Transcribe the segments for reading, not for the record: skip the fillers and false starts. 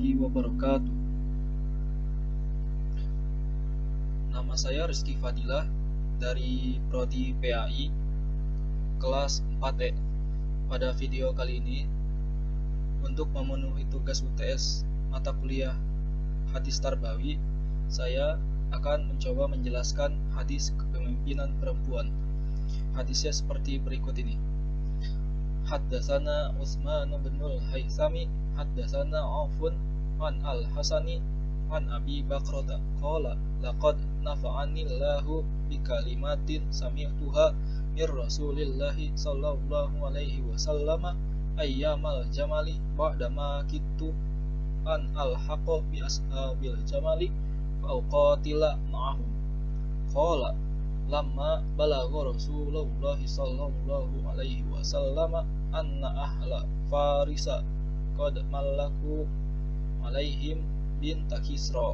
warahmatullahi wabarakatuh. Nama saya Rizky Fadilah dari Prodi PAI kelas 4E. Pada video kali ini, untuk memenuhi tugas UTS mata kuliah hadis tarbawi, saya akan mencoba menjelaskan hadis kepemimpinan perempuan. Hadisnya seperti berikut ini. Haddatsana Utsman bin Al-Haythami haddatsana Aufun an Al-Hasani an Abi Bakrata qala laqad nafa'ani Allahu bi kalimatin sami'tuha mir Rasulillahi sallallahu alaihi wasallam ayyamal jamali ba'dama kitu an al-haqa bi ashabil jamali fa uqatila ma'ahum qala lamma balagha Rasulullah sallallahu alaihi wasallam anna ahla farisa qad malaku alaihim binta Kisra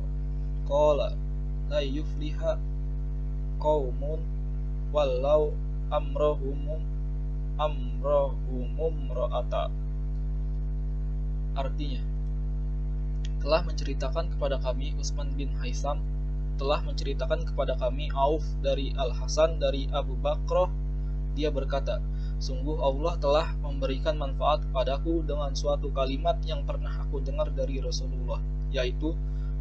qala la yufliha qaumun walau amrahum ra'ata. Artinya, telah menceritakan kepada kami Utsman bin Haytham, telah menceritakan kepada kami Auf dari Al-Hasan dari Abu Bakrah, dia berkata, sungguh Allah telah memberikan manfaat kepadaku dengan suatu kalimat yang pernah aku dengar dari Rasulullah, yaitu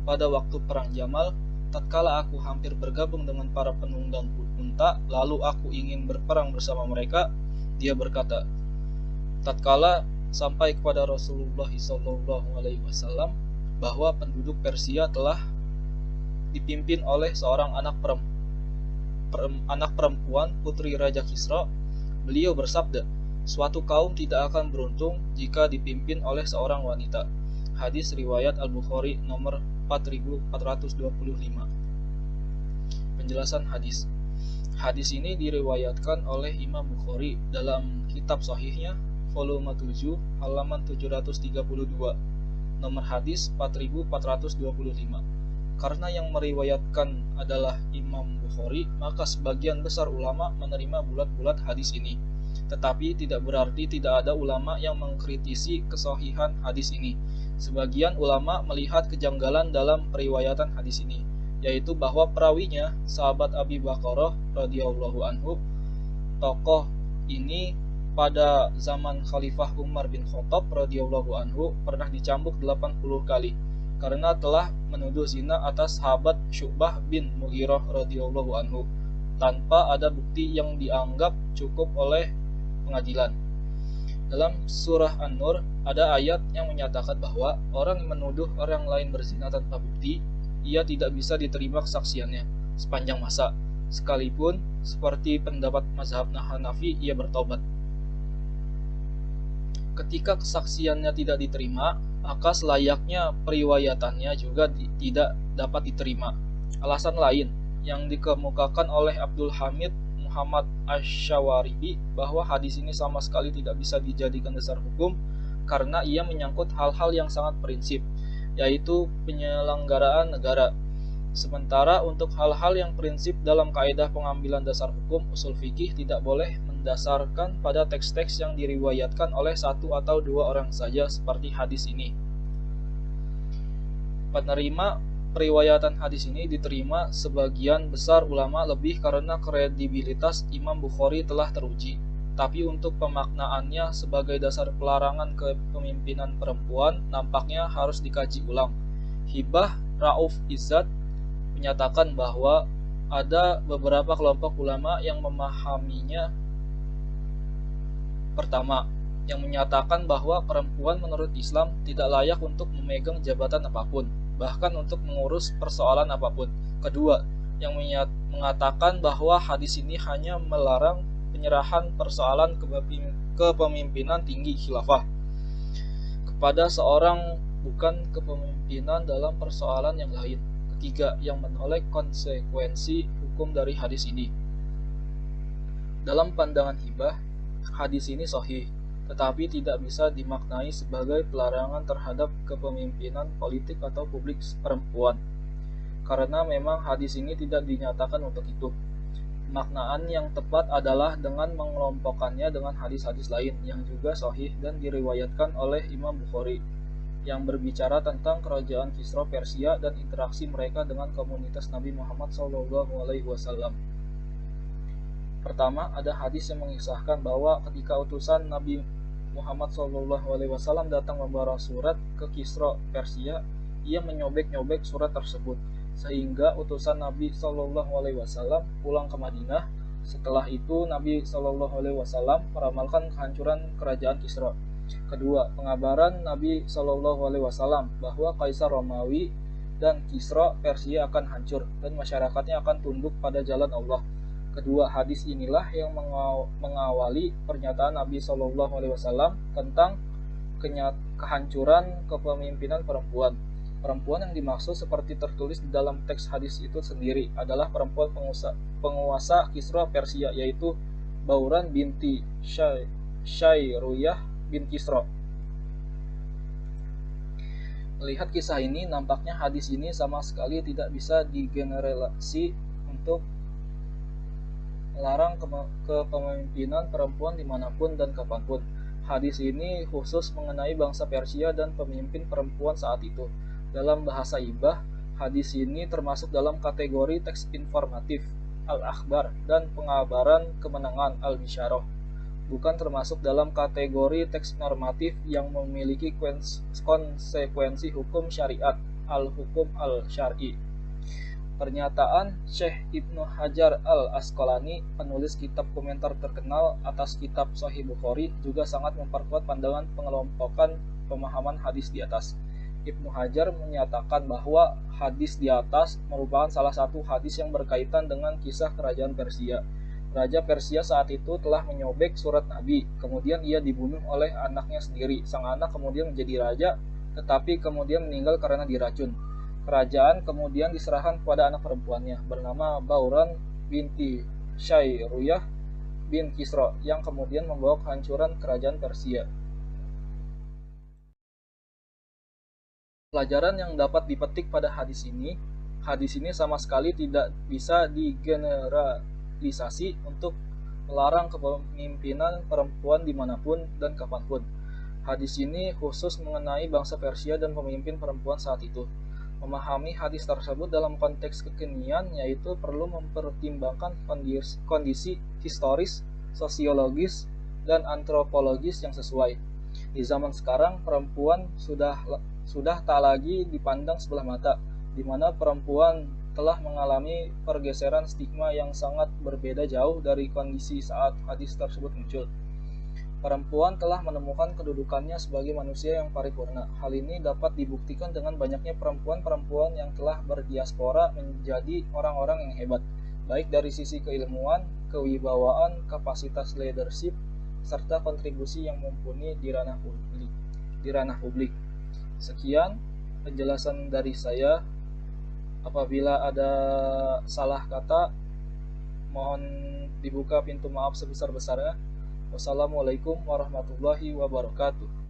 pada waktu perang Jamal, tatkala aku hampir bergabung dengan para penunggang unta, lalu aku ingin berperang bersama mereka, dia berkata, tatkala sampai kepada Rasulullah SAW bahwa penduduk Persia telah dipimpin oleh seorang anak perempuan putri Raja Kisra, beliau bersabda, suatu kaum tidak akan beruntung jika dipimpin oleh seorang wanita. Hadis riwayat Al-Bukhari nomor 4425. Penjelasan hadis. Hadis ini diriwayatkan oleh Imam Bukhari dalam kitab Sahihnya volume 7 halaman 732, nomor hadis 4425. Karena yang meriwayatkan adalah Imam Bukhari, maka sebagian besar ulama menerima bulat-bulat hadis ini. Tetapi tidak berarti tidak ada ulama yang mengkritisi kesahihan hadis ini. Sebagian ulama melihat kejanggalan dalam periwayatan hadis ini, yaitu bahwa perawinya, sahabat Abi Bakrah radhiyallahu anhu, tokoh ini pada zaman Khalifah Umar bin Khattab radhiyallahu anhu pernah dicambuk 80 kali karena telah menuduh zina atas sahabat Syu'bah bin Mughirah radhiyallahu anhu tanpa ada bukti yang dianggap cukup oleh pengadilan. Dalam surah An-Nur ada ayat yang menyatakan bahwa orang yang menuduh orang lain berzina tanpa bukti, ia tidak bisa diterima kesaksiannya sepanjang masa, sekalipun seperti pendapat mazhab Hanafi ia bertobat. Ketika kesaksiannya tidak diterima, maka selayaknya periwayatannya juga tidak dapat diterima. Alasan lain yang dikemukakan oleh Abdul Hamid Muhammad Asy-Syawaribi bahwa hadis ini sama sekali tidak bisa dijadikan dasar hukum karena ia menyangkut hal-hal yang sangat prinsip, yaitu penyelenggaraan negara. Sementara untuk hal-hal yang prinsip dalam kaidah pengambilan dasar hukum usul fikih tidak boleh mendasarkan pada teks-teks yang diriwayatkan oleh satu atau dua orang saja seperti hadis ini. Penerima periwayatan hadis ini diterima sebagian besar ulama lebih karena kredibilitas Imam Bukhari telah teruji. Tapi untuk pemaknaannya sebagai dasar pelarangan kepemimpinan perempuan nampaknya harus dikaji ulang. Hibah Rauf Izzat menyatakan bahwa ada beberapa kelompok ulama yang memahaminya. Pertama, yang menyatakan bahwa perempuan menurut Islam tidak layak untuk memegang jabatan apapun, bahkan untuk mengurus persoalan apapun. Kedua, yang mengatakan bahwa hadis ini hanya melarang penyerahan persoalan kepemimpinan tinggi khilafah kepada seorang, bukan kepemimpinan dalam persoalan yang lain. Ketiga, yang menolak konsekuensi hukum dari hadis ini. Dalam pandangan Hibah, hadis ini sahih, tetapi tidak bisa dimaknai sebagai pelarangan terhadap kepemimpinan politik atau publik perempuan, karena memang hadis ini tidak dinyatakan untuk itu. Maknaan yang tepat adalah dengan mengelompokkannya dengan hadis-hadis lain yang juga sahih dan diriwayatkan oleh Imam Bukhari, yang berbicara tentang kerajaan Kisra Persia dan interaksi mereka dengan komunitas Nabi Muhammad SAW. Pertama, ada hadis yang mengisahkan bahwa ketika utusan Nabi Muhammad SAW datang membawa surat ke Kisra Persia, ia menyobek-nyobek surat tersebut, sehingga utusan Nabi SAW pulang ke Madinah. Setelah itu, Nabi SAW meramalkan kehancuran kerajaan Kisra. Kedua, pengabaran Nabi SAW bahwa Kaisar Romawi dan Kisra Persia akan hancur dan masyarakatnya akan tunduk pada jalan Allah. Kedua hadis inilah yang mengawali pernyataan Nabi SAW tentang kehancuran kepemimpinan perempuan. Perempuan yang dimaksud seperti tertulis di dalam teks hadis itu sendiri adalah perempuan penguasa Kisra Persia, yaitu Bauran binti Syairuyah bin Kisra. Melihat kisah ini, nampaknya hadis ini sama sekali tidak bisa digeneralisasi untuk melarang kepemimpinan perempuan dimanapun dan kapanpun. Hadis ini khusus mengenai bangsa Persia dan pemimpin perempuan saat itu. Dalam bahasa ibah, hadis ini termasuk dalam kategori teks informatif, al-akhbar, dan pengabaran kemenangan, al-bisyarah. Bukan termasuk dalam kategori teks normatif yang memiliki konsekuensi hukum syariat, al-hukum al-syar'i. Pernyataan Syekh Ibnu Hajar al-Asqalani, penulis kitab komentar terkenal atas kitab Sahih Bukhari, juga sangat memperkuat pandangan pengelompokan pemahaman hadis di atas. Ibnu Hajar menyatakan bahwa hadis di atas merupakan salah satu hadis yang berkaitan dengan kisah kerajaan Persia. Raja Persia saat itu telah menyobek surat Nabi, kemudian ia dibunuh oleh anaknya sendiri. Sang anak kemudian menjadi raja, tetapi kemudian meninggal karena diracun. Kerajaan kemudian diserahkan kepada anak perempuannya bernama Bauran binti Syairuyah bin Kisra, yang kemudian membawa kehancuran kerajaan Persia. Pelajaran yang dapat dipetik pada hadis ini sama sekali tidak bisa digeneralisasi untuk melarang kepemimpinan perempuan dimanapun dan kapanpun. Hadis ini khusus mengenai bangsa Persia dan pemimpin perempuan saat itu. Memahami hadis tersebut dalam konteks kekinian yaitu perlu mempertimbangkan kondisi historis, sosiologis, dan antropologis yang sesuai. Di zaman sekarang, perempuan sudah tak lagi dipandang sebelah mata, di mana perempuan telah mengalami pergeseran stigma yang sangat berbeda jauh dari kondisi saat hadis tersebut muncul. Perempuan telah menemukan kedudukannya sebagai manusia yang paripurna. Hal ini dapat dibuktikan dengan banyaknya perempuan-perempuan yang telah berdiaspora menjadi orang-orang yang hebat, baik dari sisi keilmuan, kewibawaan, kapasitas leadership, serta kontribusi yang mumpuni di ranah publik. Sekian penjelasan dari saya. Apabila ada salah kata, mohon dibuka pintu maaf sebesar-besarnya. Wassalamualaikum warahmatullahi wabarakatuh.